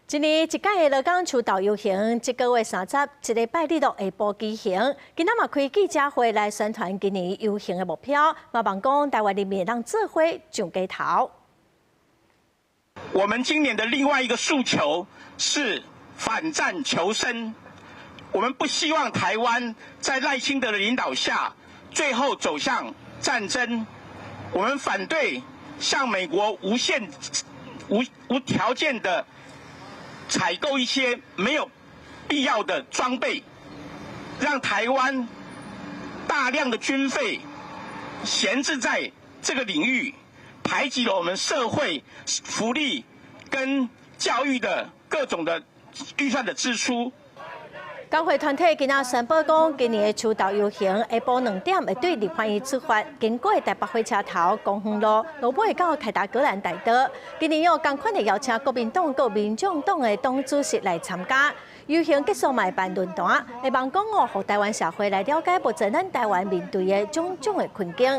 今年一届的乐港秋岛游行，这个月30日，一礼拜日下晡举行。今仔嘛开记者会来宣传今年游行的目标，嘛望讲台湾人民让做伙上街头。我们今年的另外一个诉求是反战求生。我们不希望台湾在赖清德的领导下，最后走向战争。我们反对向美国无条件的采购一些没有必要的装备，让台湾大量的军费闲置在这个领域，排挤了我们社会福利跟教育的各种的预算的支出。工会团体今仔宣布讲，今年的秋岛游行下晡2点会对立法院出发，经过台北火车头、公园路、路尾到凯达格兰大道。今年有同款的邀请国民党、国民众党的党主席来参加。游行结束卖办论坛，希望讲互台湾社会来了解目前咱台湾面对的种种的困境。